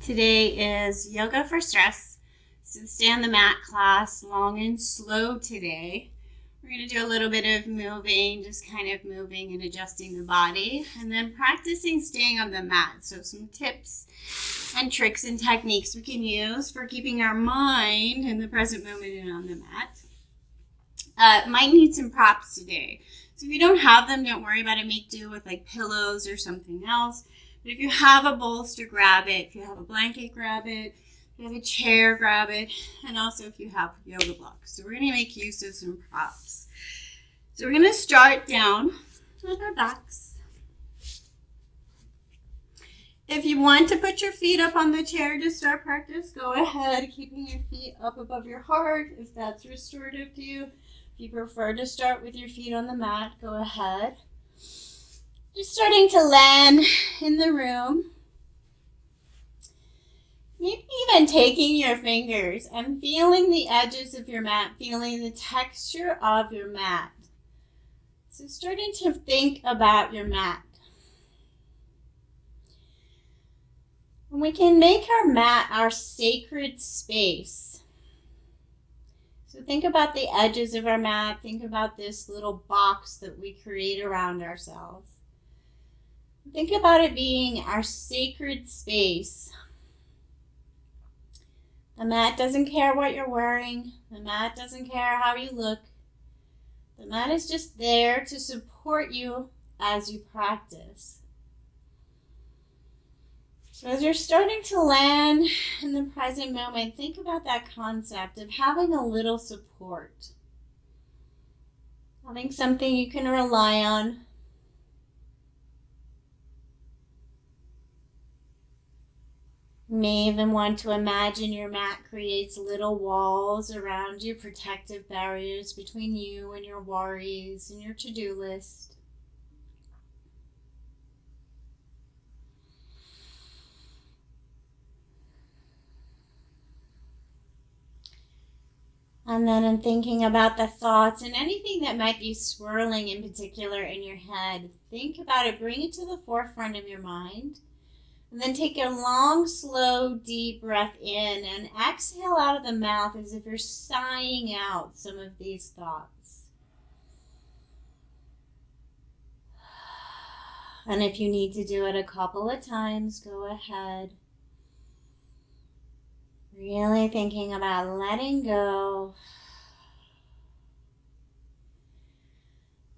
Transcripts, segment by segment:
Today is yoga for stress. So stay on the mat class, long and slow today. We're going to do a little bit of moving, just kind of moving and adjusting the body, and then practicing staying on the mat. So some tips and tricks and techniques we can use for keeping our mind in the present moment and on the mat. Might need some props today. So if you don't have them, don't worry about it. Make do with like pillows or something else. But if you have a bolster, grab it. If you have a blanket, grab it. If you have a chair, grab it. And also if you have yoga blocks. So we're going to make use of some props. So we're going to start down on our backs. If you want to put your feet up on the chair to start practice, go ahead, keeping your feet up above your heart if that's restorative to you. If you prefer to start with your feet on the mat, go ahead. Just starting to land in the room. Maybe even taking your fingers and feeling the edges of your mat, feeling the texture of your mat. So starting to think about your mat. And we can make our mat our sacred space. So think about the edges of our mat. Think about this little box that we create around ourselves. Think about it being our sacred space. The mat doesn't care what you're wearing. The mat doesn't care how you look. The mat is just there to support you as you practice. So as you're starting to land in the present moment, think about that concept of having a little support. Having something you can rely on. You may even want to imagine your mat creates little walls around you, protective barriers between you and your worries and your to-do list. And then in thinking about the thoughts and anything that might be swirling in particular in your head, think about it, bring it to the forefront of your mind. And then take a long, slow, deep breath in and exhale out of the mouth as if you're sighing out some of these thoughts. And if you need to do it a couple of times, go ahead. Really thinking about letting go.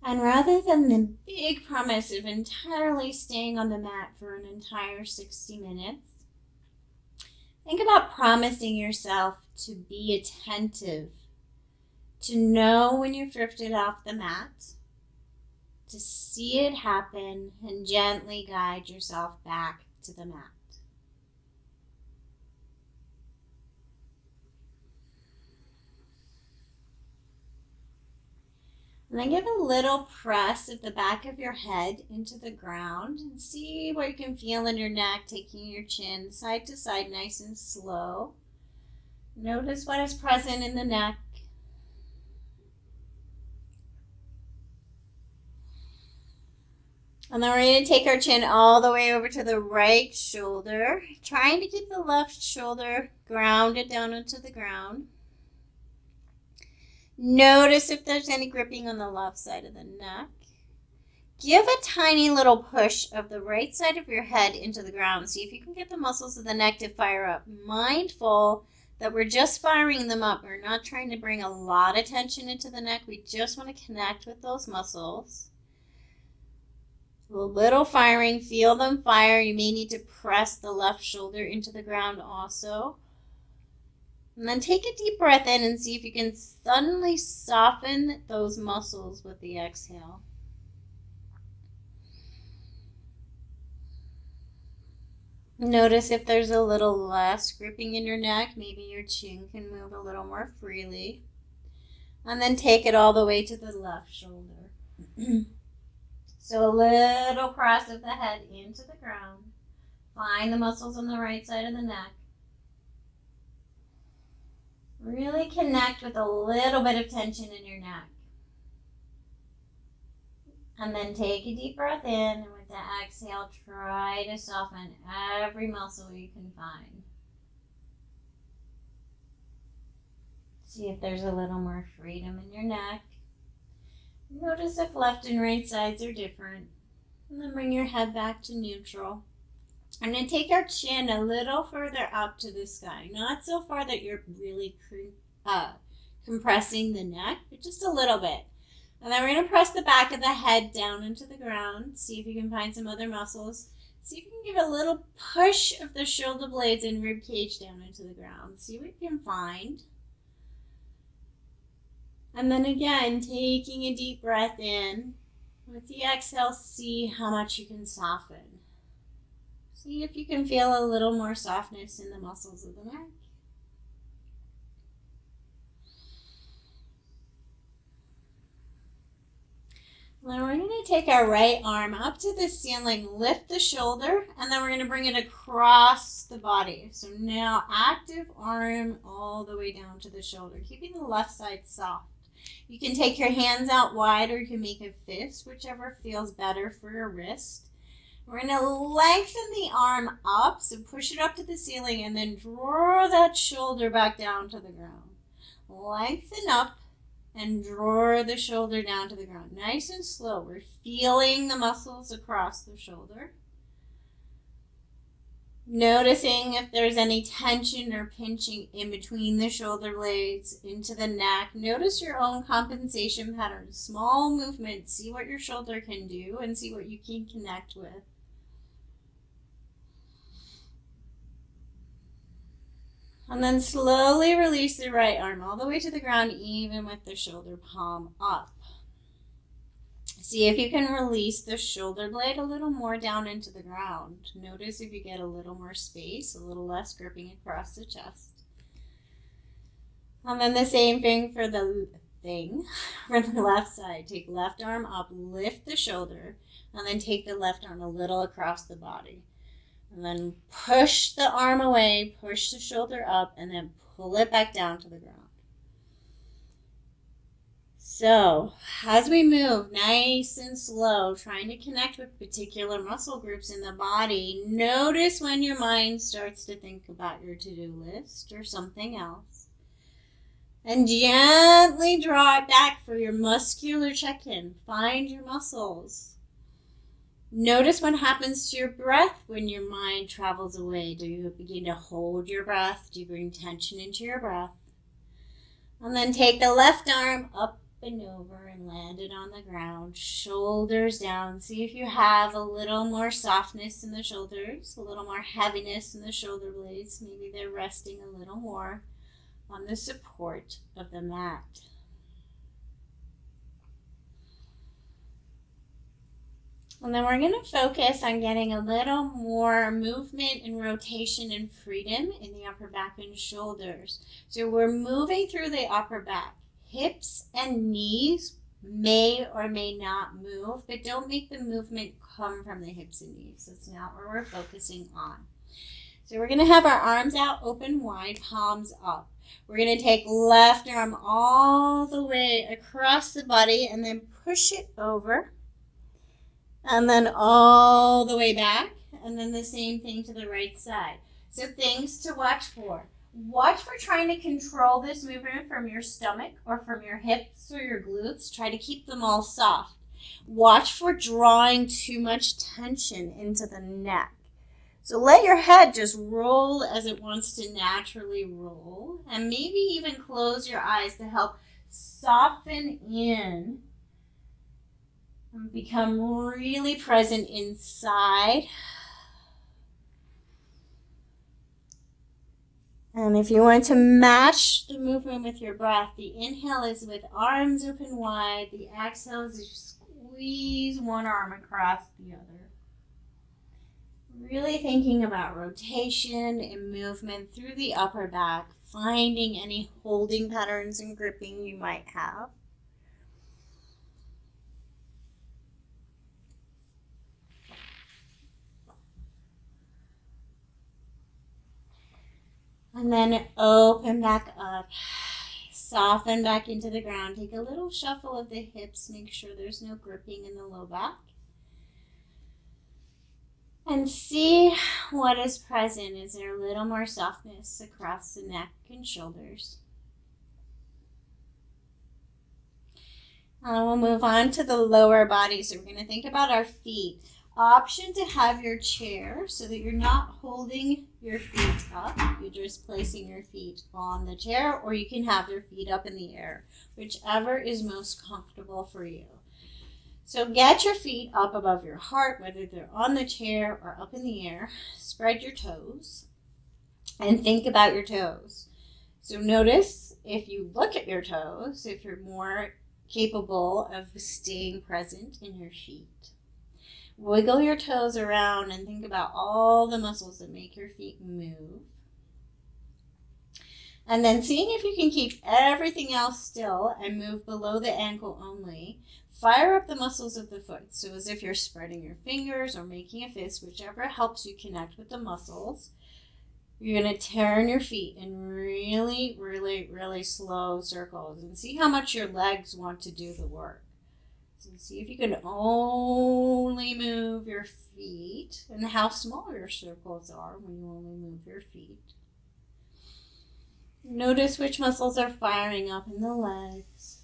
And rather than the big promise of entirely staying on the mat for an entire 60 minutes, think about promising yourself to be attentive, to know when you've drifted off the mat, to see it happen and gently guide yourself back to the mat. And then give a little press of the back of your head into the ground and see what you can feel in your neck, taking your chin side to side nice and slow. Notice what is present in the neck. And then we're going to take our chin all the way over to the right shoulder, trying to keep the left shoulder grounded down into the ground. Notice if there's any gripping on the left side of the neck. Give a tiny little push of the right side of your head into the ground. See if you can get the muscles of the neck to fire up. Mindful that we're just firing them up. We're not trying to bring a lot of tension into the neck. We just want to connect with those muscles. A little firing. Feel them fire. You may need to press the left shoulder into the ground also. And then take a deep breath in and see if you can suddenly soften those muscles with the exhale. Notice if there's a little less gripping in your neck. Maybe your chin can move a little more freely. And then take it all the way to the left shoulder. So a little press of the head into the ground. Find the muscles on the right side of the neck. Really connect with a little bit of tension in your neck. And then take a deep breath in, and with the exhale, try to soften every muscle you can find. See if there's a little more freedom in your neck. Notice if left and right sides are different. And then bring your head back to neutral. I'm going to take our chin a little further up to the sky. Not so far that you're really compressing the neck, but just a little bit. And then we're going to press the back of the head down into the ground. See if you can find some other muscles. See if you can give a little push of the shoulder blades and rib cage down into the ground. See what you can find. And then again, taking a deep breath in. With the exhale, see how much you can soften. See if you can feel a little more softness in the muscles of the neck. Then we're going to take our right arm up to the ceiling, lift the shoulder, and then we're going to bring it across the body. So now active arm all the way down to the shoulder, keeping the left side soft. You can take your hands out wide, or you can make a fist, whichever feels better for your wrist. We're going to lengthen the arm up, so push it up to the ceiling, and then draw that shoulder back down to the ground. Lengthen up and draw the shoulder down to the ground. Nice and slow. We're feeling the muscles across the shoulder. Noticing if there's any tension or pinching in between the shoulder blades into the neck. Notice your own compensation patterns. Small movements. See what your shoulder can do and see what you can connect with. And then slowly release the right arm all the way to the ground, even with the shoulder palm up. See if you can release the shoulder blade a little more down into the ground. Notice if you get a little more space, a little less gripping across the chest. And then the same thing for the left side. Take left arm up, lift the shoulder, and then take the left arm a little across the body. And then push the arm away, push the shoulder up, and then pull it back down to the ground. So, as we move nice and slow, trying to connect with particular muscle groups in the body, notice when your mind starts to think about your to-do list or something else. And gently draw it back for your muscular check-in. Find your muscles. Notice what happens to your breath when your mind travels away. Do you begin to hold your breath? Do you bring tension into your breath? And then take the left arm up and over and land it on the ground. Shoulders down. See if you have a little more softness in the shoulders, a little more heaviness in the shoulder blades. Maybe they're resting a little more on the support of the mat. And then we're going to focus on getting a little more movement and rotation and freedom in the upper back and shoulders. So we're moving through the upper back. Hips and knees may or may not move, but don't make the movement come from the hips and knees. That's not where we're focusing on. So we're going to have our arms out open wide, palms up. We're going to take left arm all the way across the body and then push it over. And then all the way back, and then the same thing to the right side. So things to watch for. Watch for trying to control this movement from your stomach or from your hips or your glutes. Try to keep them all soft. Watch for drawing too much tension into the neck. So let your head just roll as it wants to naturally roll. And maybe even close your eyes to help soften in and become really present inside. And if you want to match the movement with your breath, the inhale is with arms open wide. The exhale is you squeeze one arm across the other. Really thinking about rotation and movement through the upper back, finding any holding patterns and gripping you might have. And then open back up. Soften back into the ground. Take a little shuffle of the hips. Make sure there's no gripping in the low back. And see what is present. Is there a little more softness across the neck and shoulders? We'll move on to the lower body. So we're going to think about our feet. Option to have your chair so that you're not holding your feet up. You're just placing your feet on the chair, or you can have your feet up in the air, whichever is most comfortable for you. So get your feet up above your heart, whether they're on the chair or up in the air. Spread your toes and think about your toes. So notice if you look at your toes, if you're more capable of staying present in your feet. Wiggle your toes around and think about all the muscles that make your feet move. And then seeing if you can keep everything else still and move below the ankle only. Fire up the muscles of the foot. So as if you're spreading your fingers or making a fist, whichever helps you connect with the muscles. You're going to turn your feet in really, really, really slow circles and see how much your legs want to do the work. So see if you can only move your feet and how small your circles are when you only move your feet. Notice which muscles are firing up in the legs.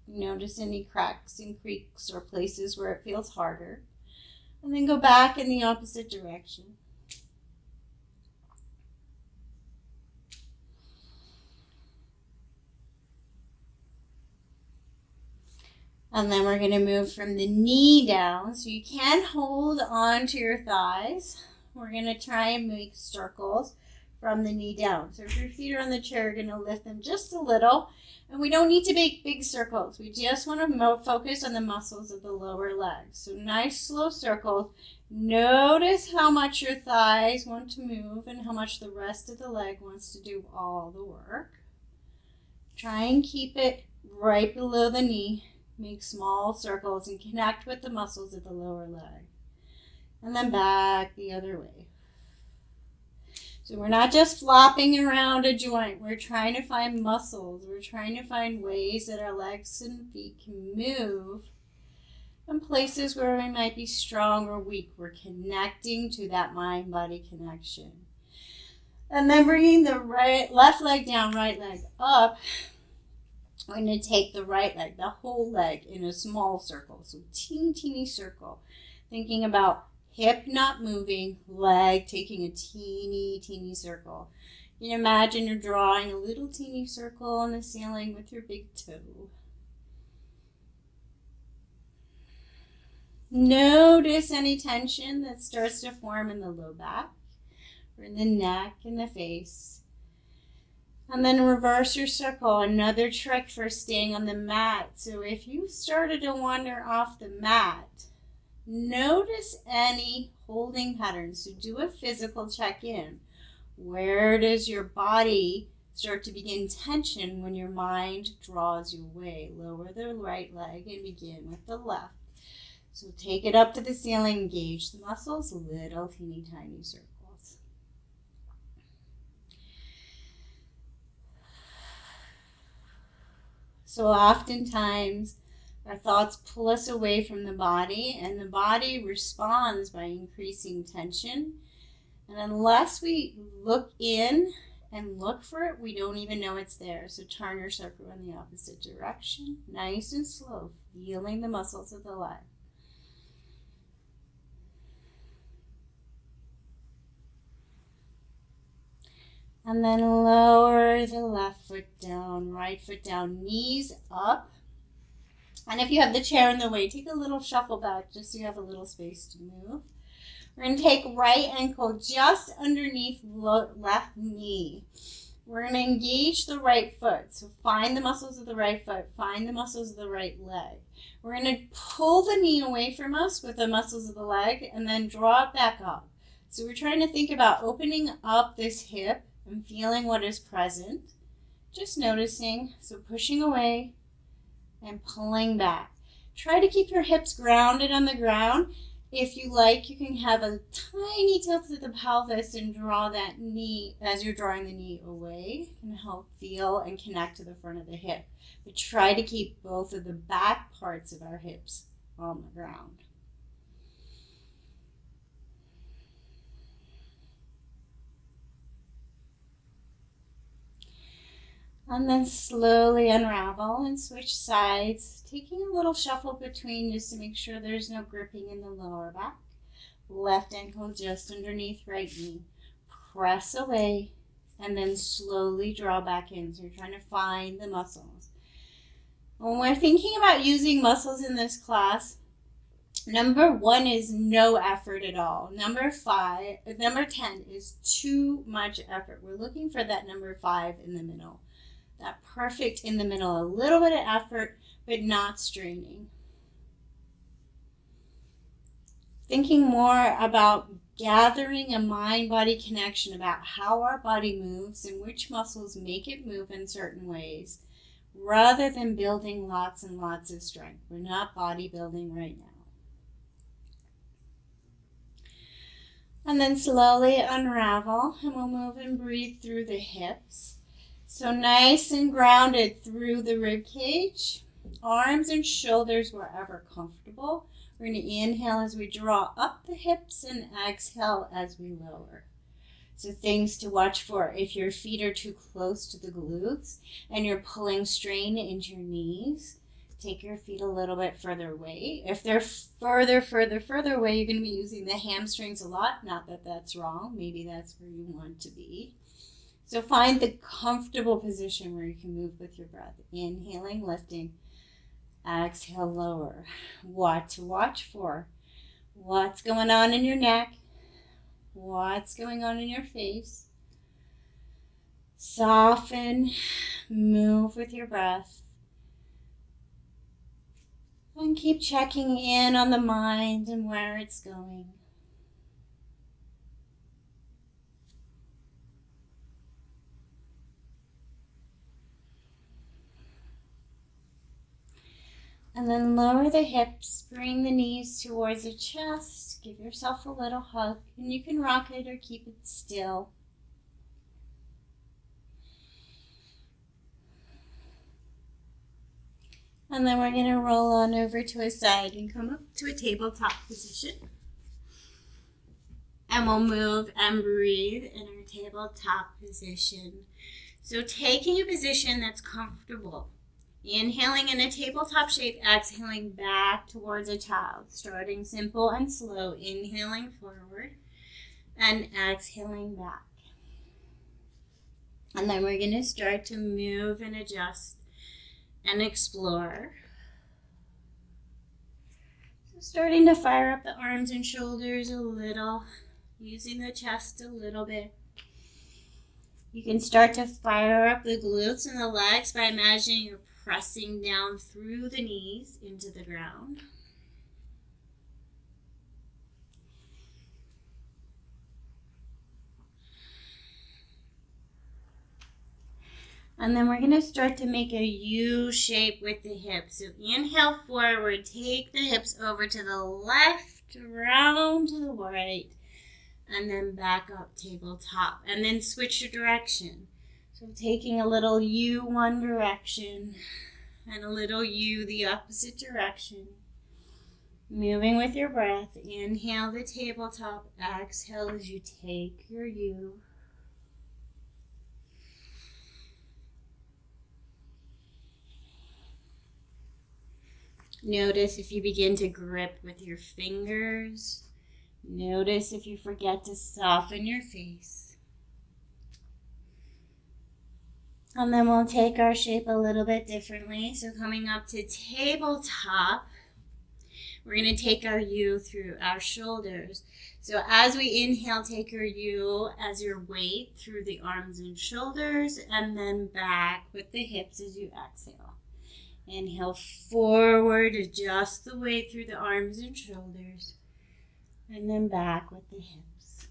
Notice any cracks and creaks or places where it feels harder. And then go back in the opposite direction. And then we're going to move from the knee down. So you can hold on to your thighs. We're going to try and make circles from the knee down. So if your feet are on the chair, you're going to lift them just a little. And we don't need to make big circles. We just want to focus on the muscles of the lower legs. So nice slow circles. Notice how much your thighs want to move and how much the rest of the leg wants to do all the work. Try and keep it right below the knee. Make small circles and connect with the muscles of the lower leg. And then back the other way. So we're not just flopping around a joint. We're trying to find muscles. We're trying to find ways that our legs and feet can move. And places where we might be strong or weak. We're connecting to that mind-body connection. And then bringing the left leg down, right leg up. We're going to take the right leg, the whole leg, in a small circle. So teeny circle. Thinking about hip not moving, leg taking a teeny circle. You can imagine you're drawing a little teeny circle on the ceiling with your big toe. Notice any tension that starts to form in the low back, or in the neck, and the face. And then reverse your circle, another trick for staying on the mat. So if you started to wander off the mat, notice any holding patterns. So do a physical check-in. Where does your body start to begin tension when your mind draws you away? Lower the right leg and begin with the left. So take it up to the ceiling, engage the muscles, little teeny tiny circles. So oftentimes our thoughts pull us away from the body, and the body responds by increasing tension. And unless we look in and look for it, we don't even know it's there. So turn your circle in the opposite direction, nice and slow, feeling the muscles of the leg. And then lower the left foot down, right foot down, knees up. And if you have the chair in the way, take a little shuffle back just so you have a little space to move. We're going to take right ankle just underneath left knee. We're going to engage the right foot. So find the muscles of the right foot, find the muscles of the right leg. We're going to pull the knee away from us with the muscles of the leg and then draw it back up. So we're trying to think about opening up this hip and feeling what is present. Just noticing, so pushing away and pulling back. Try to keep your hips grounded on the ground If you like, you can have a tiny tilt to the pelvis and draw that knee, as you're drawing the knee away, can help feel and connect to the front of the hip. But try to keep both of the back parts of our hips on the ground. And then slowly unravel and switch sides, taking a little shuffle between just to make sure there's no gripping in the lower back. Left ankle just underneath right knee. Press away and then slowly draw back in. So you're trying to find the muscles. When we're thinking about using muscles in this class, number 1 is no effort at all. Number 10 is too much effort. We're looking for that number 5 in the middle. That perfect in the middle, a little bit of effort, but not straining. Thinking more about gathering a mind-body connection about how our body moves and which muscles make it move in certain ways, rather than building lots and lots of strength. We're not bodybuilding right now. And then slowly unravel, and we'll move and breathe through the hips. So nice and grounded through the rib cage, arms and shoulders wherever comfortable. We're going to inhale as we draw up the hips and exhale as we lower. So things to watch for: if your feet are too close to the glutes and you're pulling strain into your knees, take your feet a little bit further away. If they're further away, you're going to be using the hamstrings a lot. Not that that's wrong. Maybe that's where you want to be. So find the comfortable position where you can move with your breath. Inhaling, lifting. Exhale, lower. What to watch for? What's going on in your neck? What's going on in your face? Soften, move with your breath. And keep checking in on the mind and where it's going. And then lower the hips, bring the knees towards the chest, give yourself a little hug, and you can rock it or keep it still. And then we're going to roll on over to a side and come up to a tabletop position. And we'll move and breathe in our tabletop position. So taking a position that's comfortable. Inhaling in a tabletop shape, exhaling back towards a child. Starting simple and slow, inhaling forward and exhaling back. And then we're going to start to move and adjust and explore. So starting to fire up the arms and shoulders a little, using the chest a little bit. You can start to fire up the glutes and the legs by imagining you're pressing down through the knees into the ground. And then we're going to start to make a U shape with the hips. So inhale forward, take the hips over to the left, around to the right, and then back up tabletop. And then switch your direction. So taking a little U one direction and a little U the opposite direction. Moving with your breath. Inhale the tabletop. Exhale as you take your U. Notice if you begin to grip with your fingers. Notice if you forget to soften your face. And then we'll take our shape a little bit differently. So coming up to tabletop, we're going to take our U through our shoulders. So as we inhale, take your U as your weight through the arms and shoulders, and then back with the hips as you exhale. Inhale forward, adjust the weight through the arms and shoulders, and then back with the hips.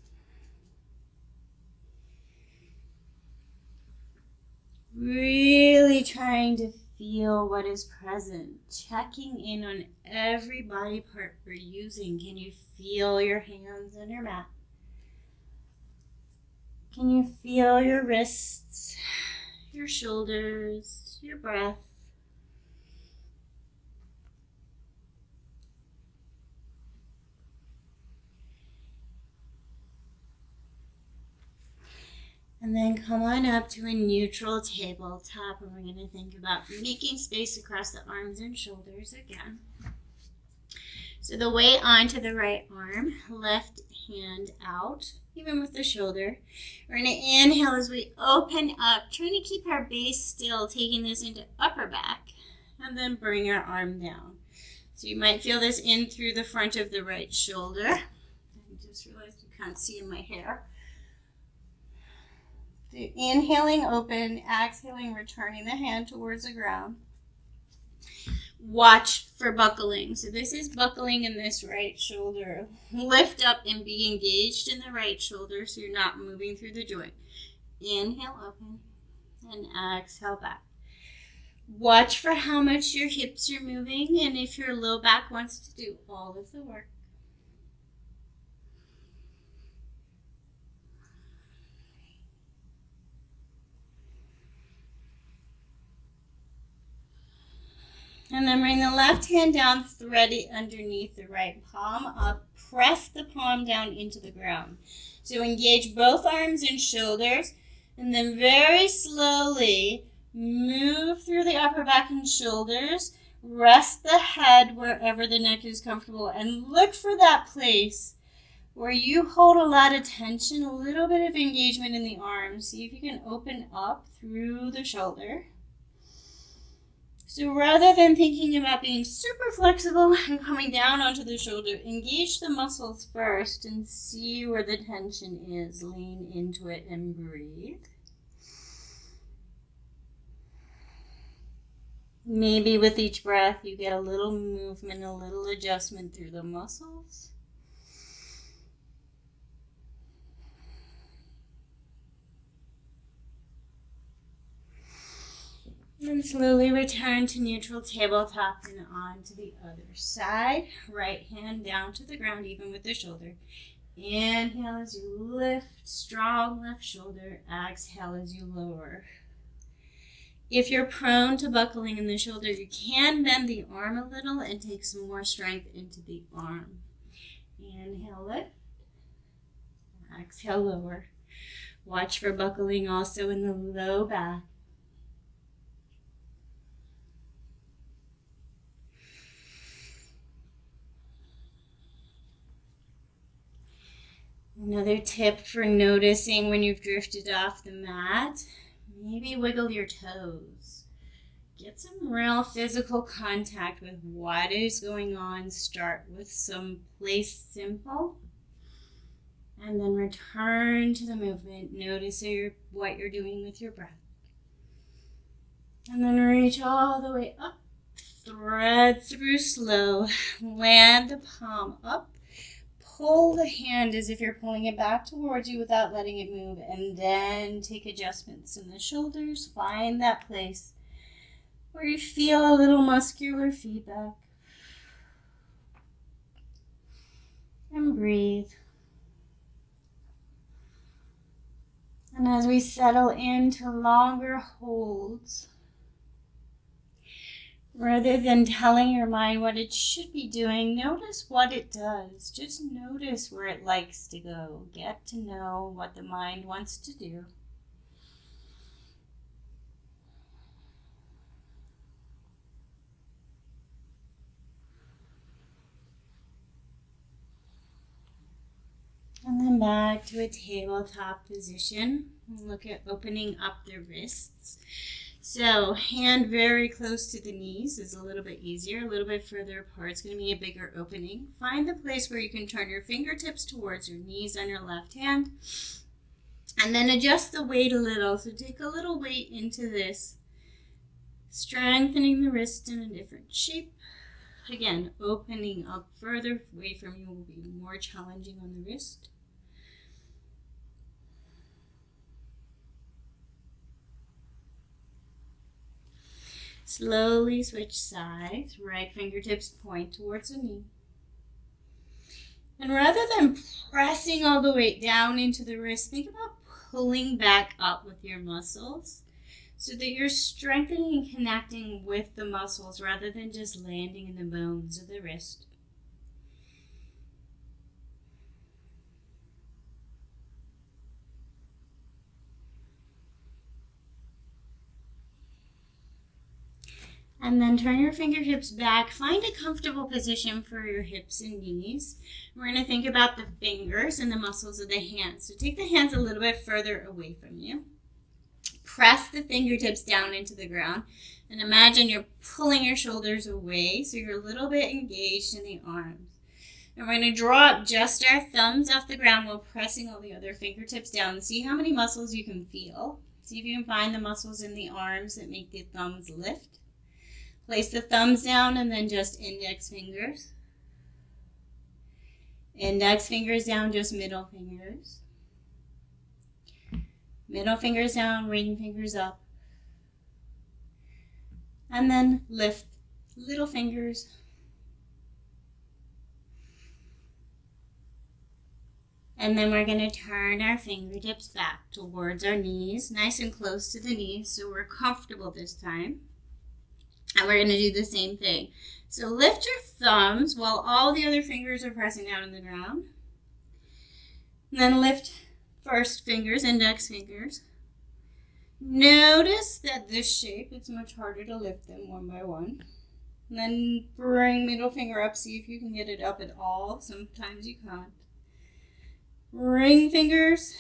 Really trying to feel what is present, checking in on every body part we're using. Can you feel your hands on your mat? Can you feel your wrists, your shoulders, your breath? And then come on up to a neutral tabletop, and we're going to think about making space across the arms and shoulders again. So the weight onto the right arm, left hand out, even with the shoulder. We're going to inhale as we open up, trying to keep our base still, taking this into upper back, and then bring our arm down. So you might feel this in through the front of the right shoulder. I just realized you can't see in my hair. So inhaling, open, exhaling, returning the hand towards the ground. Watch for buckling. So this is buckling in this right shoulder. Lift up and be engaged in the right shoulder so you're not moving through the joint. Inhale, open, and exhale back. Watch for how much your hips are moving and if your low back wants to do all of the work. And then bring the left hand down, thread it underneath the right palm up, press the palm down into the ground. So engage both arms and shoulders, and then very slowly move through the upper back and shoulders, rest the head wherever the neck is comfortable, and look for that place where you hold a lot of tension, a little bit of engagement in the arms. See if you can open up through the shoulder. So rather than thinking about being super flexible and coming down onto the shoulder, engage the muscles first and see where the tension is. Lean into it and breathe. Maybe with each breath you get a little movement, a little adjustment through the muscles. And slowly return to neutral tabletop and on to the other side. Right hand down to the ground, even with the shoulder. Inhale as you lift, strong left shoulder. Exhale as you lower. If you're prone to buckling in the shoulder, you can bend the arm a little and take some more strength into the arm. Inhale, lift. Exhale, lower. Watch for buckling also in the low back. Another tip for noticing when you've drifted off the mat, maybe wiggle your toes. Get some real physical contact with what is going on. Start with some place simple, and then return to the movement. Notice what you're doing with your breath. And then reach all the way up. Thread through slow. Land the palm up. Pull the hand as if you're pulling it back towards you without letting it move, and then take adjustments in the shoulders. Find that place where you feel a little muscular feedback. And breathe. And as we settle into longer holds, rather than telling your mind what it should be doing, notice what it does. Just notice where it likes to go. Get to know what the mind wants to do. And then back to a tabletop position. Look at opening up the wrists. So hand very close to the knees is a little bit easier. A little bit further apart, it's going to be a bigger opening. Find the place where you can turn your fingertips towards your knees on your left hand. And then adjust the weight a little. So take a little weight into this. Strengthening the wrist in a different shape. Again, opening up further away from you will be more challenging on the wrist. Slowly switch sides. Right fingertips point towards the knee. And rather than pressing all the weight down into the wrist, think about pulling back up with your muscles so that you're strengthening and connecting with the muscles rather than just landing in the bones of the wrist. And then turn your fingertips back. Find a comfortable position for your hips and knees. We're going to think about the fingers and the muscles of the hands. So take the hands a little bit further away from you. Press the fingertips down into the ground. And imagine you're pulling your shoulders away so you're a little bit engaged in the arms. And we're going to draw up just our thumbs off the ground while pressing all the other fingertips down. See how many muscles you can feel. See if you can find the muscles in the arms that make the thumbs lift. Place the thumbs down and then just index fingers. Index fingers down, just middle fingers. Middle fingers down, ring fingers up. And then lift little fingers. And then we're going to turn our fingertips back towards our knees, nice and close to the knees so we're comfortable this time. And we're going to do the same thing. So lift your thumbs while all the other fingers are pressing down on the ground. And then lift first fingers, index fingers. Notice that this shape, it's much harder to lift them one by one. And then bring middle finger up. See if you can get it up at all. Sometimes you can't. Ring fingers.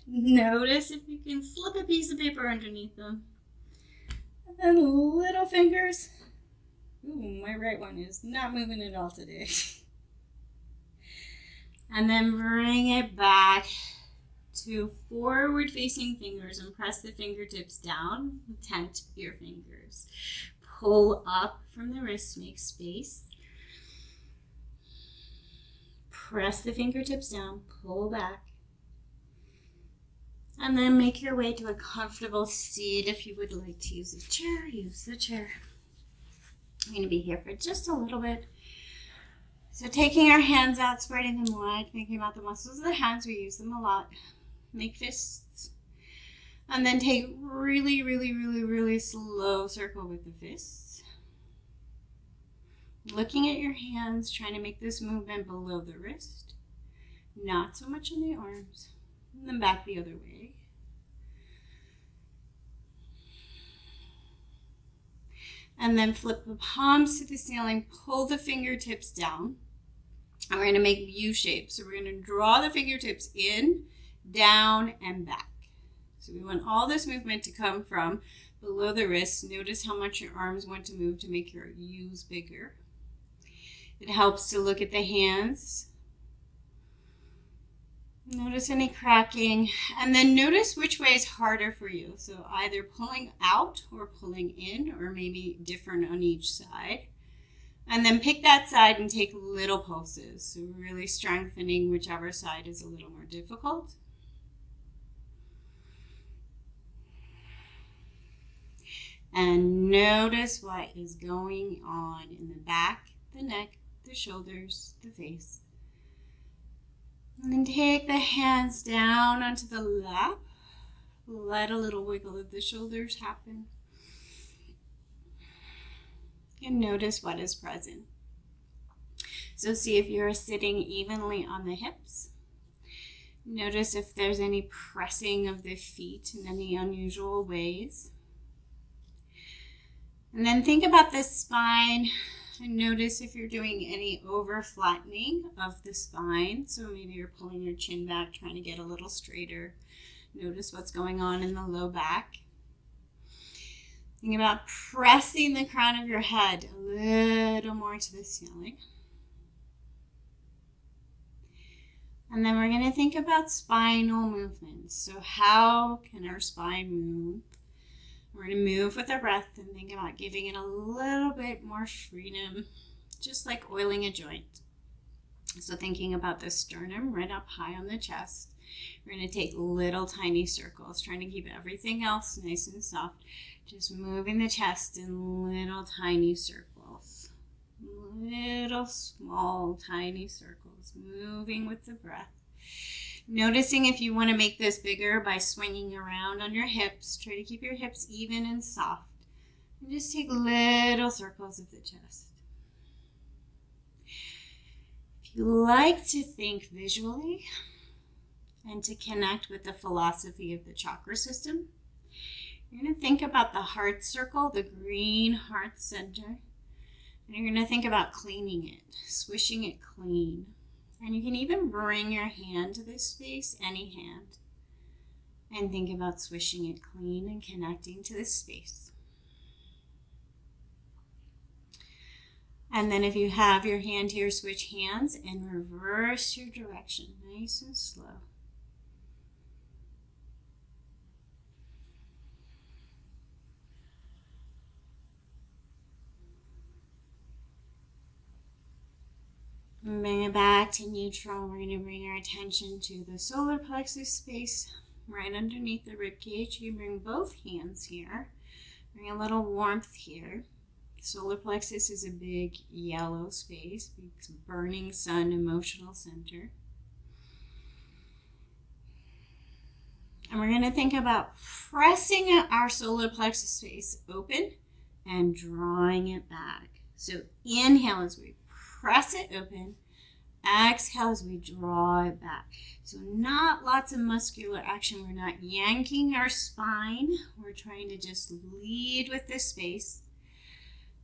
Notice if you can slip a piece of paper underneath them. And little fingers. Ooh, my right one is not moving at all today. And then bring it back to forward facing fingers and press the fingertips down. Tent your fingers. Pull up from the wrist, make space. Press the fingertips down, pull back. And then make your way to a comfortable seat. If you would like to use a chair, use the chair. I'm going to be here for just a little bit. So taking our hands out, spreading them wide, thinking about the muscles of the hands, we use them a lot. Make fists. And then take really slow circle with the fists. Looking at your hands, trying to make this movement below the wrist. Not so much in the arms. And then back the other way. And then flip the palms to the ceiling, pull the fingertips down. And we're going to make U shapes. So we're going to draw the fingertips in, down, and back. So we want all this movement to come from below the wrist. Notice how much your arms want to move to make your U's bigger. It helps to look at the hands. Notice any cracking, and then notice which way is harder for you. So either pulling out or pulling in, or maybe different on each side. And then pick that side and take little pulses. So really strengthening whichever side is a little more difficult. And notice what is going on in the back, the neck, the shoulders, the face. And then take the hands down onto the lap. Let a little wiggle of the shoulders happen. And notice what is present. So see if you're sitting evenly on the hips. Notice if there's any pressing of the feet in any unusual ways. And then think about the spine. And notice if you're doing any over flattening of the spine. So maybe you're pulling your chin back, trying to get a little straighter. Notice what's going on in the low back. Think about pressing the crown of your head a little more to the ceiling. And then we're going to think about spinal movements. So how can our spine move? We're going to move with our breath and think about giving it a little bit more freedom, just like oiling a joint. So thinking about the sternum right up high on the chest. We're going to take little tiny circles, trying to keep everything else nice and soft. Just moving the chest in little tiny circles. Little small tiny circles. Moving with the breath. Noticing if you want to make this bigger by swinging around on your hips. Try to keep your hips even and soft. And just take little circles of the chest. If you like to think visually and to connect with the philosophy of the chakra system, you're going to think about the heart circle, the green heart center. And you're going to think about cleaning it, swishing it clean. And you can even bring your hand to this space, any hand, and think about swishing it clean and connecting to this space. And then if you have your hand here, switch hands and reverse your direction, nice and slow. Bring it back to neutral. We're going to bring our attention to the solar plexus space right underneath the rib cage. You bring both hands here. Bring a little warmth here. Solar plexus is a big yellow space, big burning sun emotional center. And we're going to think about pressing our solar plexus space open and drawing it back. So inhale as we press it open. Exhale as we draw it back. So not lots of muscular action. We're not yanking our spine. We're trying to just lead with this space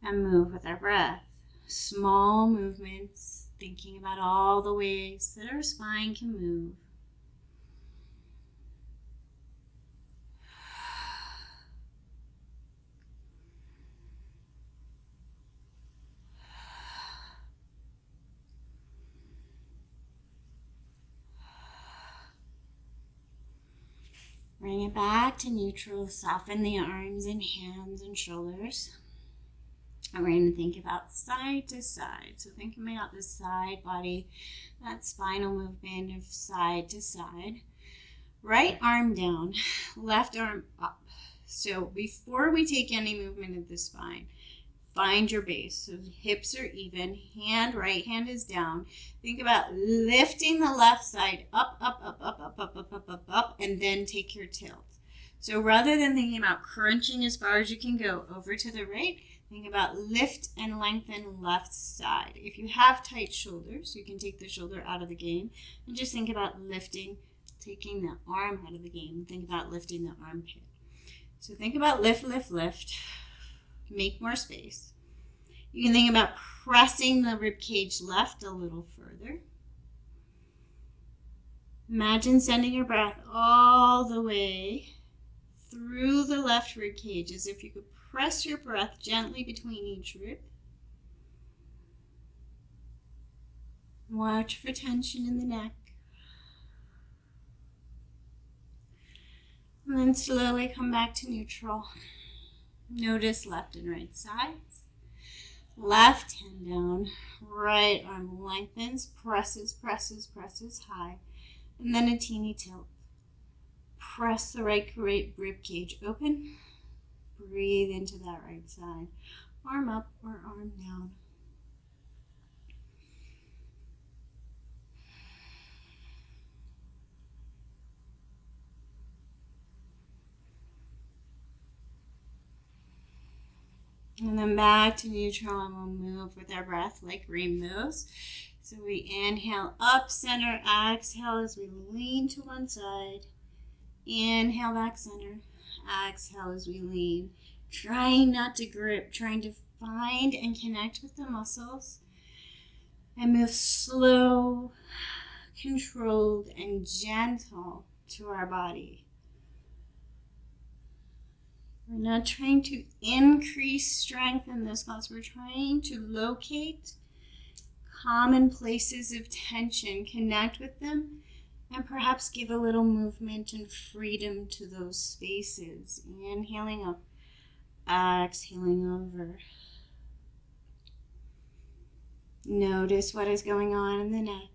and move with our breath. Small movements, thinking about all the ways that our spine can move. Bring it back to neutral. Soften the arms and hands and shoulders. And we're going to think about side to side. So think about the side body, that spinal movement of side to side. Right arm down, left arm up. So before we take any movement of the spine, find your base. So hips are even, right hand is down. Think about lifting the left side up, and then take your tilt. So rather than thinking about crunching as far as you can go over to the right, think about lift and lengthen left side. If you have tight shoulders, you can take the shoulder out of the game and just think about lifting, taking the arm out of the game. Think about lifting the armpit. So think about lift, lift, lift. Make more space. You can think about pressing the rib cage left a little further. Imagine sending your breath all the way through the left rib cage as if you could press your breath gently between each rib. Watch for tension in the neck. And then slowly come back to neutral. Notice left and right sides. Left hand down, right arm lengthens, presses high, and then a teeny tilt. Press the right rib cage open. Breathe into that right side. Arm up or arm down. And then back to neutral, and we'll move with our breath like rainbows. So we inhale up center, exhale as we lean to one side. Inhale back center, exhale as we lean. Trying not to grip, trying to find and connect with the muscles. And move slow, controlled, and gentle to our body. We're not trying to increase strength in this class. We're trying to locate common places of tension, connect with them, and perhaps give a little movement and freedom to those spaces. Inhaling up, exhaling over. Notice what is going on in the neck.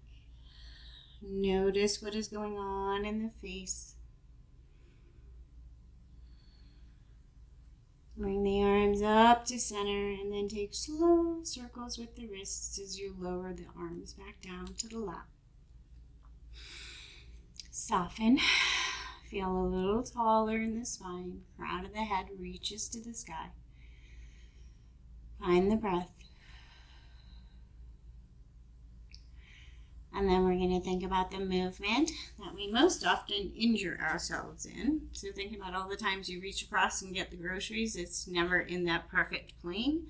Notice what is going on in the face. Bring the arms up to center and then take slow circles with the wrists as you lower the arms back down to the lap. Soften. Feel a little taller in the spine. Crown of the head reaches to the sky. Find the breath. And then we're going to think about the movement that we most often injure ourselves in. So think about all the times you reach across and get the groceries. It's never in that perfect plane.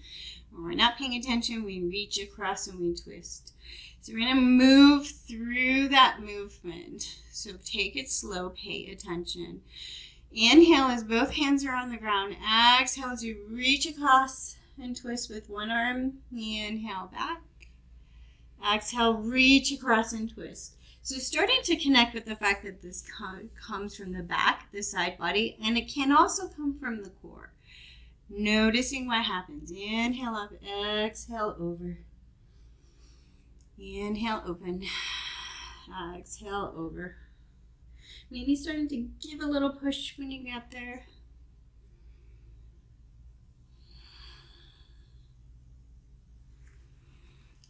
When we're not paying attention, we reach across and we twist. So we're going to move through that movement. So take it slow, pay attention. Inhale as both hands are on the ground. Exhale as you reach across and twist with one arm. Inhale back. Exhale, reach across and twist. So starting to connect with the fact that this comes from the back, the side body, and it can also come from the core. Noticing what happens. Inhale up, exhale over. Inhale, open. Exhale, over. Maybe starting to give a little push when you get there.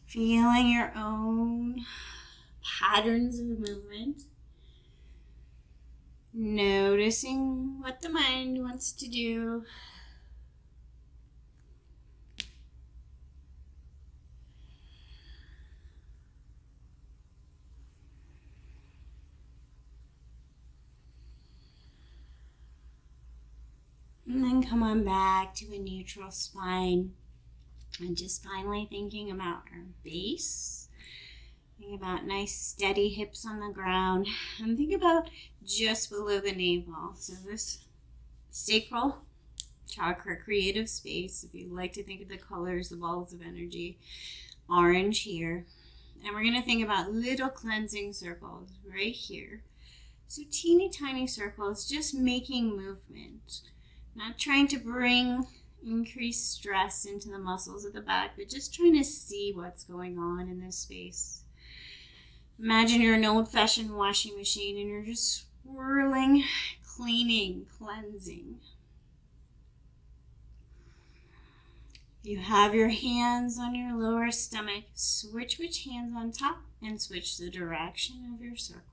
Feeling your own patterns of movement. Noticing what the mind wants to do. And then come on back to a neutral spine. And just finally thinking about our base. Think about nice steady hips on the ground. And think about just below the navel. So this sacral chakra, creative space. If you like to think of the colors, the balls of energy. Orange here. And we're going to think about little cleansing circles right here. So teeny tiny circles, just making movement. Not trying to bring increased stress into the muscles of the back, but just trying to see what's going on in this space. Imagine you're an old-fashioned washing machine and you're just swirling, cleaning, cleansing. You have your hands on your lower stomach. Switch which hands on top and switch the direction of your circles.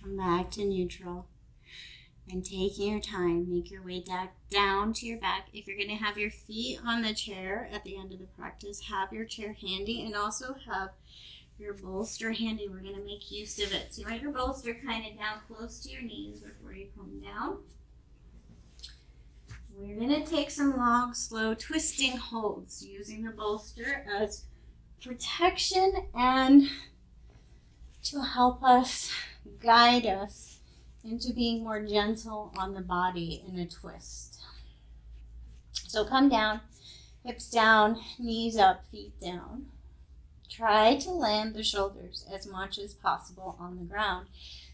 Come back to neutral and taking your time, make your way down to your back. If you're going to have your feet on the chair at the end of the practice, have your chair handy and also have your bolster handy. We're going to make use of it. So you want your bolster kind of down close to your knees before you come down. We're going to take some long, slow twisting holds using the bolster as protection and to help us guide us into being more gentle on the body in a twist. So come down, hips down, knees up, feet down. Try to land the shoulders as much as possible on the ground.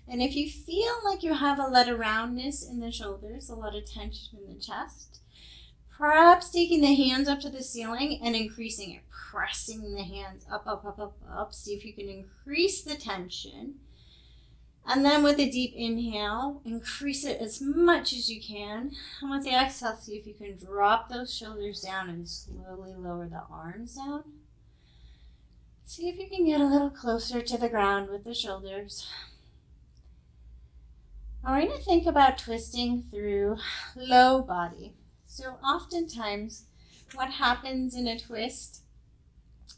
And if you feel like you have a lot of roundness in the shoulders, a lot of tension in the chest, perhaps taking the hands up to the ceiling and increasing it, pressing the hands up, up, up, up, up. See if you can increase the tension. And then with a deep inhale, increase it as much as you can. And with the exhale, see if you can drop those shoulders down and slowly lower the arms down. See if you can get a little closer to the ground with the shoulders. We're going to think about twisting through low body. So oftentimes what happens in a twist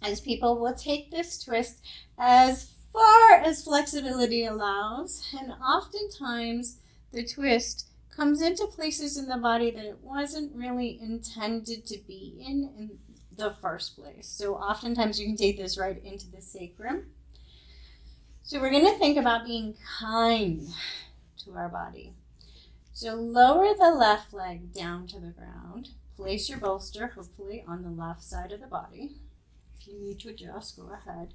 is people will take this twist as far as flexibility allows, and oftentimes the twist comes into places in the body that it wasn't really intended to be in the first place. So oftentimes you can take this right into the sacrum. So we're going to think about being kind to our body. So lower the left leg down to the ground. Place your bolster, hopefully, on the left side of the body. If you need to adjust, go ahead.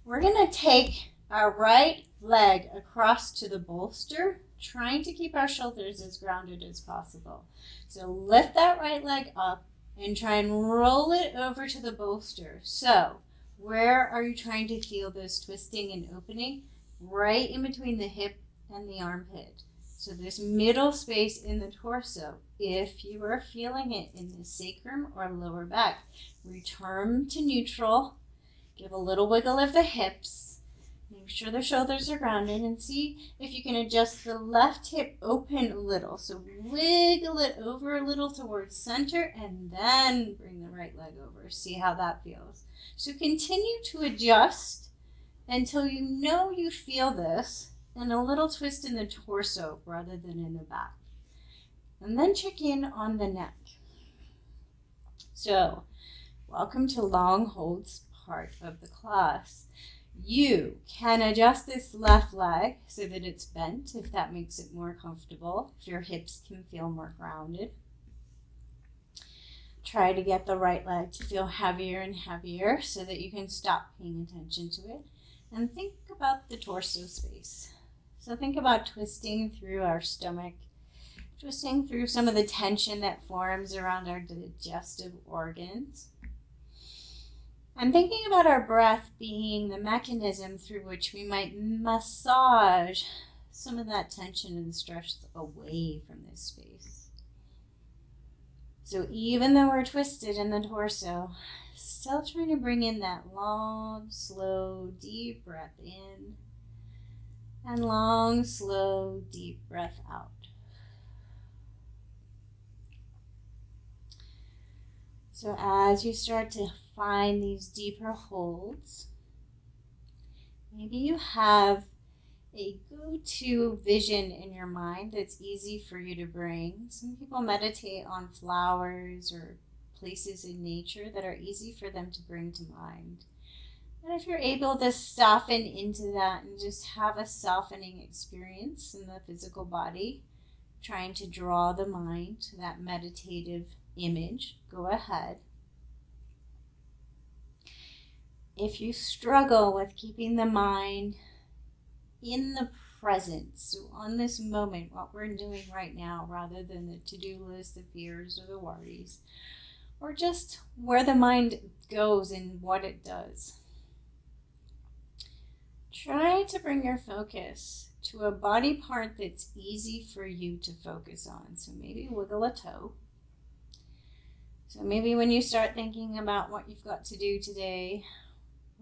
We're going to take our right leg across to the bolster, trying to keep our shoulders as grounded as possible. So lift that right leg up and try and roll it over to the bolster. So Where are you trying to feel this twisting and opening? Right in between the hip and the armpit. So this middle space in the torso. If you are feeling it in the sacrum or lower back, return to neutral. Give a little wiggle of the hips. Make sure the shoulders are grounded and see if you can adjust the left hip open a little. So wiggle it over a little towards center and then bring the right leg over. See how that feels. So continue to adjust until you know you feel this and a little twist in the torso rather than in the back. And then check in on the neck. So welcome to long holds part of the class. You can adjust this left leg so that it's bent if that makes it more comfortable, if your hips can feel more grounded. Try to get the right leg to feel heavier and heavier so that you can stop paying attention to it. And think about the torso space. So think about twisting through our stomach, twisting through some of the tension that forms around our digestive organs. I'm thinking about our breath being the mechanism through which we might massage some of that tension and stress away from this space. So even though we're twisted in the torso, still trying to bring in that long, slow, deep breath in and long, slow, deep breath out. So as you start to find these deeper holds, maybe you have a go-to vision in your mind that's easy for you to bring. Some people meditate on flowers or places in nature that are easy for them to bring to mind. And if you're able to soften into that and just have a softening experience in the physical body, trying to draw the mind to that meditative image, go ahead. If you struggle with keeping the mind in the present, so on this moment, what we're doing right now, rather than the to-do list, the fears, or the worries, or just where the mind goes and what it does, try to bring your focus to a body part that's easy for you to focus on. So maybe wiggle a toe. So maybe when you start thinking about what you've got to do today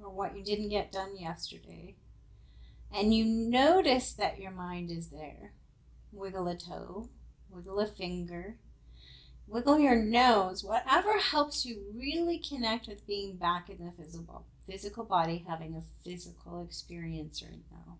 or what you didn't get done yesterday, and you notice that your mind is there, wiggle a toe, wiggle a finger, wiggle your nose, whatever helps you really connect with being back in the physical body, having a physical experience right now.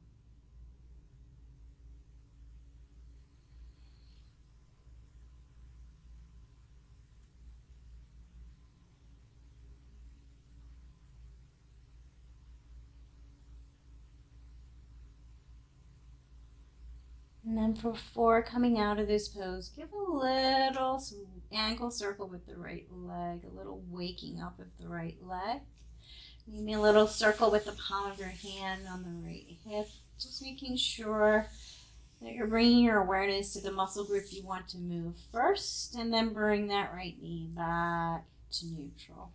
And then before coming out of this pose, give a little ankle circle with the right leg, a little waking up of the right leg. Maybe a little circle with the palm of your hand on the right hip, just making sure that you're bringing your awareness to the muscle group you want to move first, and then bring that right knee back to neutral.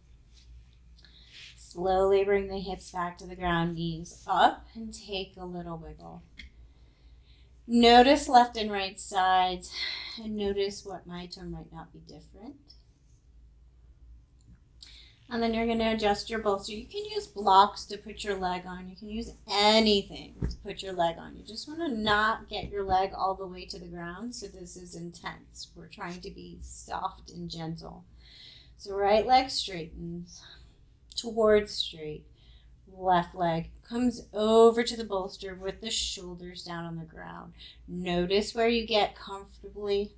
Slowly bring the hips back to the ground, knees up, and take a little wiggle. Notice left and right sides, and notice what might or might not be different. And then you're going to adjust your bolster. You can use blocks to put your leg on. You can use anything to put your leg on. You just want to not get your leg all the way to the ground, so this is intense. We're trying to be soft and gentle. So right leg straightens towards straight. Left leg comes over to the bolster with the shoulders down on the ground. Notice where you get comfortably.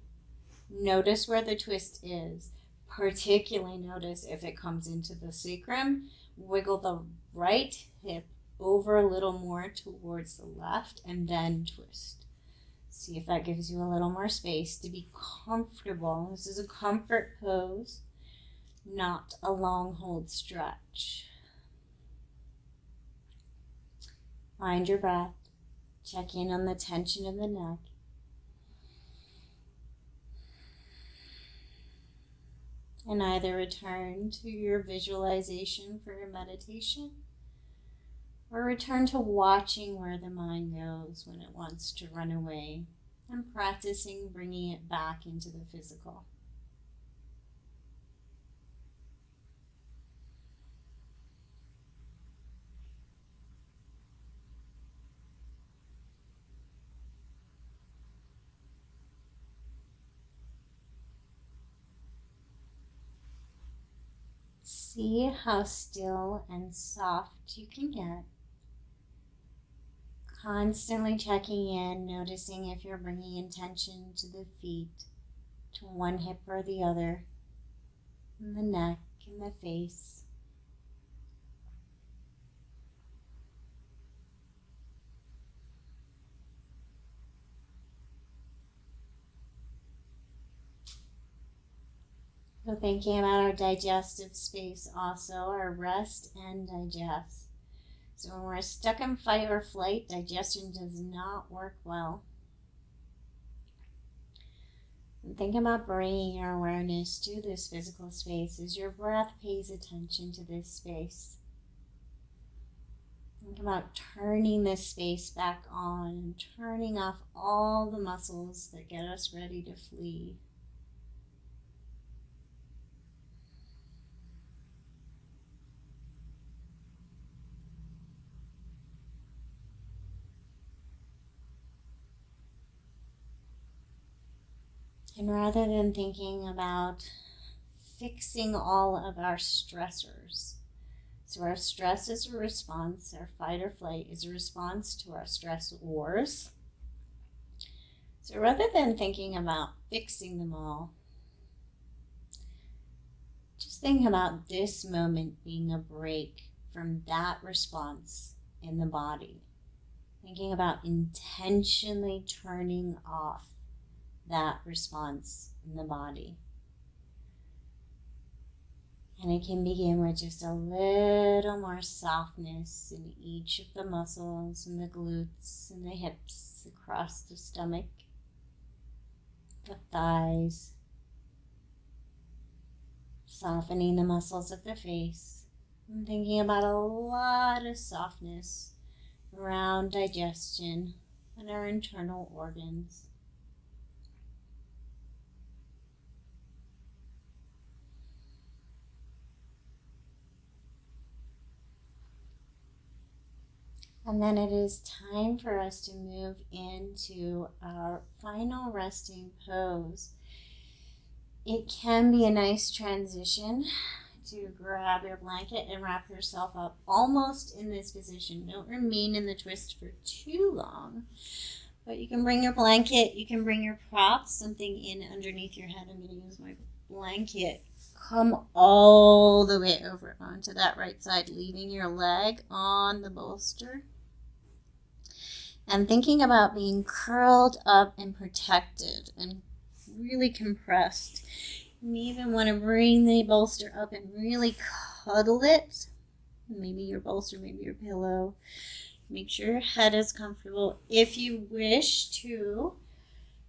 Notice where the twist is. Particularly notice if it comes into the sacrum. Wiggle the right hip over a little more towards the left and then twist. See if that gives you a little more space to be comfortable. This is a comfort pose, not a long hold stretch. Find your breath. Check in on the tension in the neck. And either return to your visualization for your meditation, or return to watching where the mind goes when it wants to run away, and practicing bringing it back into the physical. See how still and soft you can get. Constantly checking in, noticing if you're bringing intention to the feet, to one hip or the other, and the neck and the face. So thinking about our digestive space also, our rest and digest. So when we're stuck in fight or flight, digestion does not work well. And think about bringing your awareness to this physical space as your breath pays attention to this space. Think about turning this space back on and turning off all the muscles that get us ready to flee. And rather than thinking about fixing all of our stressors, so our stress is a response, our fight or flight is a response to our stressors. So rather than thinking about fixing them all, just think about this moment being a break from that response in the body. Thinking about intentionally turning off that response in the body. And it can begin with just a little more softness in each of the muscles and the glutes and the hips across the stomach, the thighs, softening the muscles of the face. I'm thinking about a lot of softness around digestion and our internal organs. And then it is time for us to move into our final resting pose. It can be a nice transition to grab your blanket and wrap yourself up almost in this position. Don't remain in the twist for too long. But you can bring your blanket, you can bring your props, something in underneath your head. I'm going to use my blanket. Come all the way over onto that right side, leaving your leg on the bolster. And thinking about being curled up and protected and really compressed. You may even want to bring the bolster up and really cuddle it. Maybe your bolster, maybe your pillow. Make sure your head is comfortable. If you wish to,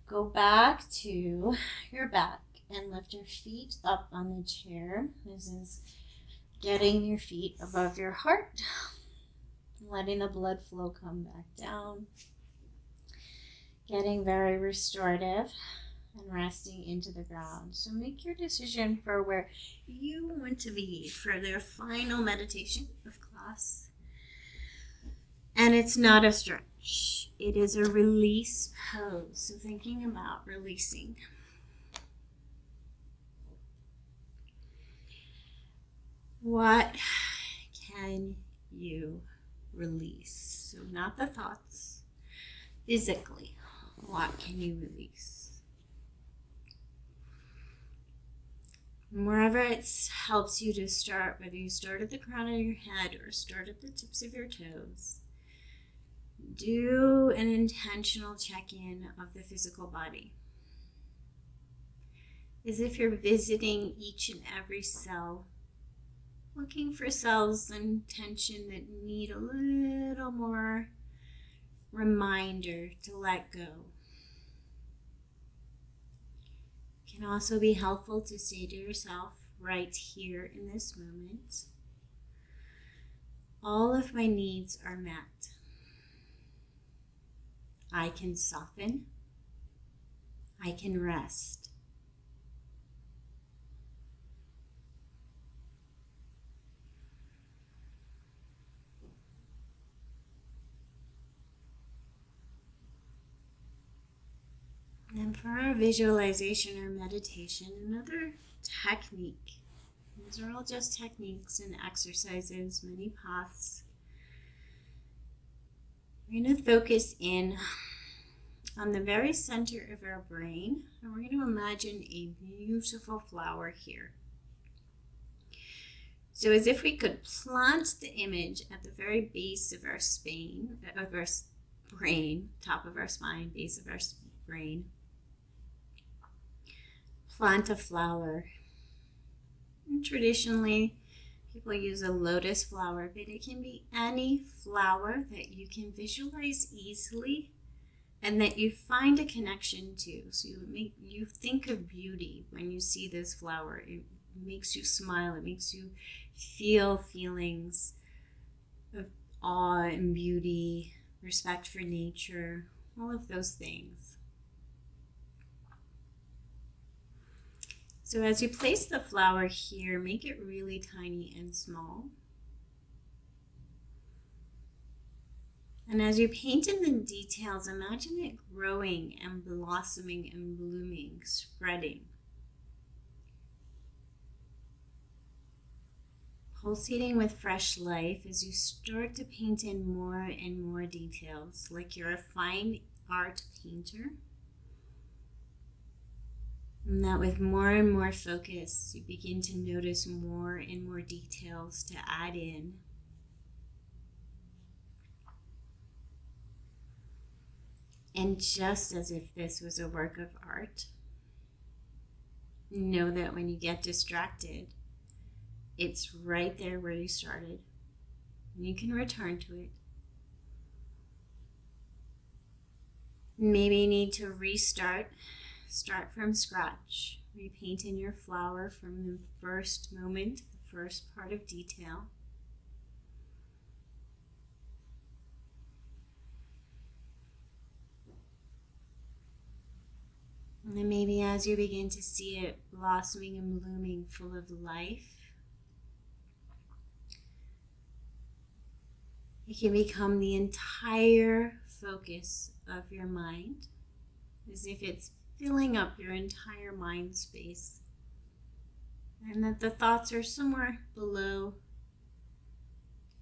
go back to your back and lift your feet up on the chair. This is getting your feet above your heart. Letting the blood flow come back down. Getting very restorative and resting into the ground. So make your decision for where you want to be for their final meditation of class. And it's not a stretch. It is a release pose. So thinking about releasing. What can you release? So not the thoughts, physically. What can you release? And wherever it helps you to start, whether you start at the crown of your head or start at the tips of your toes, do an intentional check-in of the physical body. As if you're visiting each and every cell, looking for cells in tension that need a little more reminder to let go. It can also be helpful to say to yourself, right here in this moment. All of my needs are met. I can soften. I can rest. And for our visualization or meditation, another technique. These are all just techniques and exercises, many paths. We're going to focus in on the very center of our brain, and we're going to imagine a beautiful flower here. So as if we could plant the image at the very base of our brain, top of our spine, base of our brain. Plant a flower. And traditionally, people use a lotus flower, but it can be any flower that you can visualize easily and that you find a connection to. So you think of beauty when you see this flower. It makes you smile. It makes you feel feelings of awe and beauty, respect for nature, all of those things. So as you place the flower here, make it really tiny and small. And as you paint in the details, imagine it growing and blossoming and blooming, spreading. Pulsating with fresh life as you start to paint in more and more details, like you're a fine art painter. And that with more and more focus, you begin to notice more and more details to add in. And just as if this was a work of art, know that when you get distracted, it's right there where you started, and you can return to it. Maybe you need to start from scratch, repaint in your flower from the first moment, the first part of detail. And then maybe as you begin to see it blossoming and blooming, full of life, it can become the entire focus of your mind, as if it's filling up your entire mind space, and that the thoughts are somewhere below,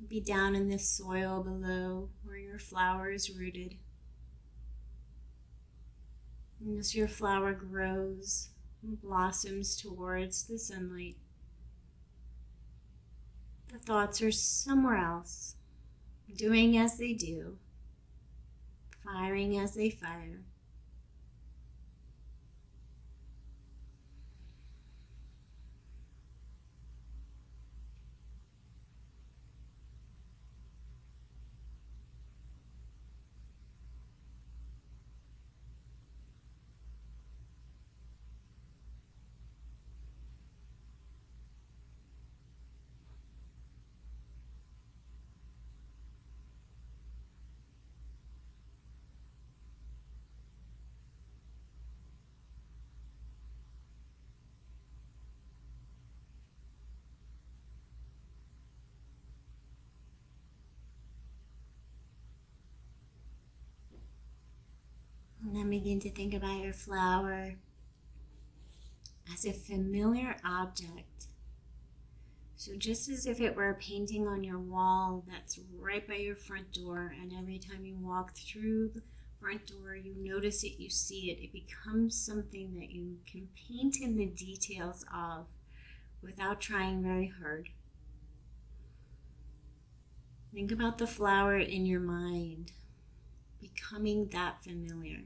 maybe down in the soil below where your flower is rooted. And as your flower grows and blossoms towards the sunlight, the thoughts are somewhere else, doing as they do, firing as they fire. And then begin to think about your flower as a familiar object. So just as if it were a painting on your wall that's right by your front door, and every time you walk through the front door, you notice it, you see it, it becomes something that you can paint in the details of without trying very hard. Think about the flower in your mind, becoming that familiar.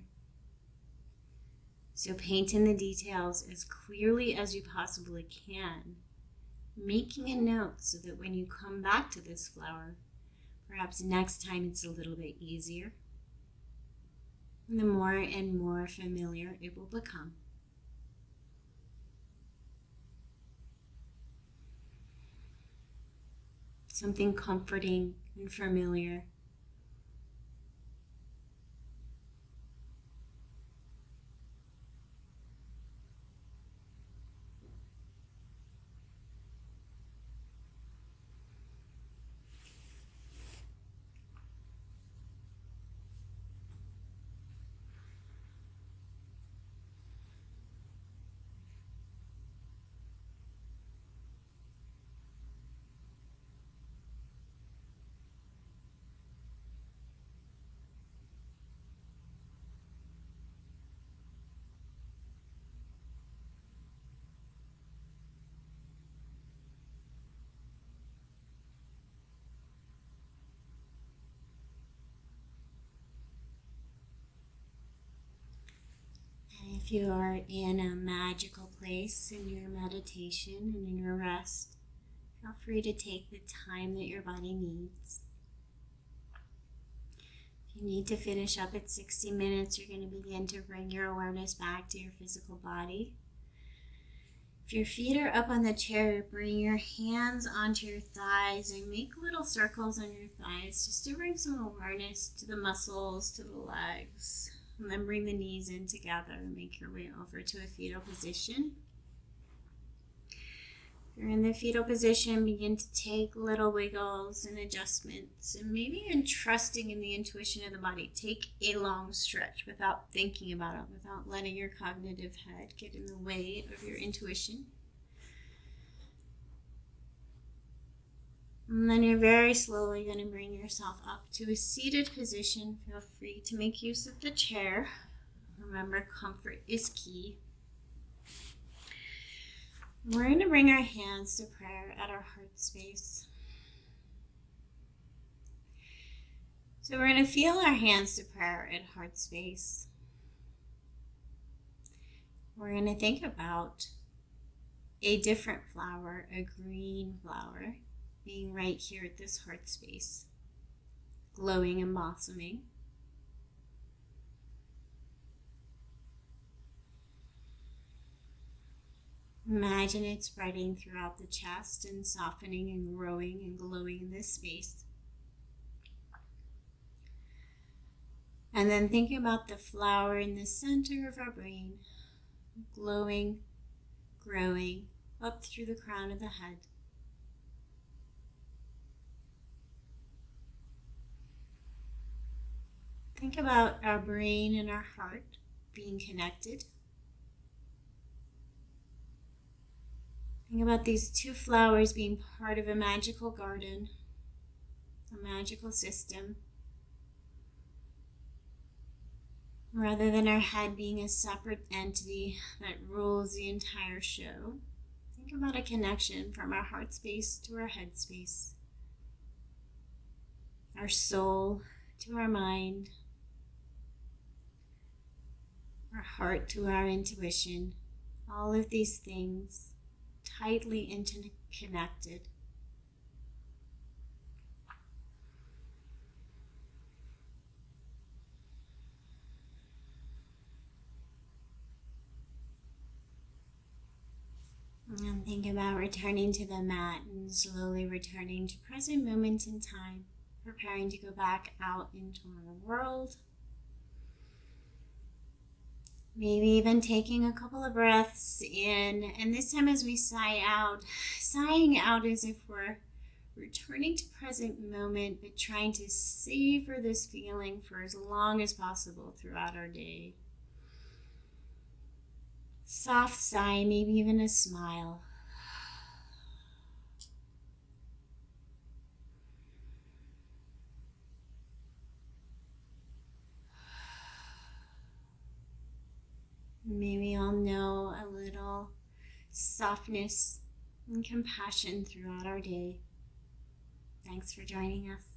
So paint in the details as clearly as you possibly can, making a note so that when you come back to this flower, perhaps next time it's a little bit easier. And the more and more familiar it will become. something comforting and familiar. If you are in a magical place in your meditation and in your rest, feel free to take the time that your body needs. If you need to finish up at 60 minutes, you're going to begin to bring your awareness back to your physical body. If your feet are up on the chair, bring your hands onto your thighs and make little circles on your thighs just to bring some awareness to the muscles, to the legs. And then bring the knees in together and make your way over to a fetal position. If you're in the fetal position, begin to take little wiggles and adjustments, and maybe even trusting in the intuition of the body. Take a long stretch without thinking about it, without letting your cognitive head get in the way of your intuition. And then you're very slowly going to bring yourself up to a seated position. Feel free to make use of the chair. Remember, comfort is key. We're going to bring our hands to prayer at our heart space. So we're going to feel our hands to prayer at heart space. We're going to think about a different flower, a green flower, being right here at this heart space, glowing and blossoming. Imagine it spreading throughout the chest and softening and growing and glowing in this space. And then think about the flower in the center of our brain, glowing, growing up through the crown of the head. Think about our brain and our heart being connected. Think about these two flowers being part of a magical garden, a magical system, rather than our head being a separate entity that rules the entire show. Think about a connection from our heart space to our head space, our soul to our mind, our heart to our intuition. All of these things tightly interconnected. And think about returning to the mat and slowly returning to present moment in time, preparing to go back out into our world. Maybe even taking a couple of breaths in, and this time as we sigh out, sighing out as if we're returning to present moment, but trying to savor this feeling for as long as possible throughout our day. Soft sigh, maybe even a smile. Maybe I'll know a little softness and compassion throughout our day. Thanks for joining us.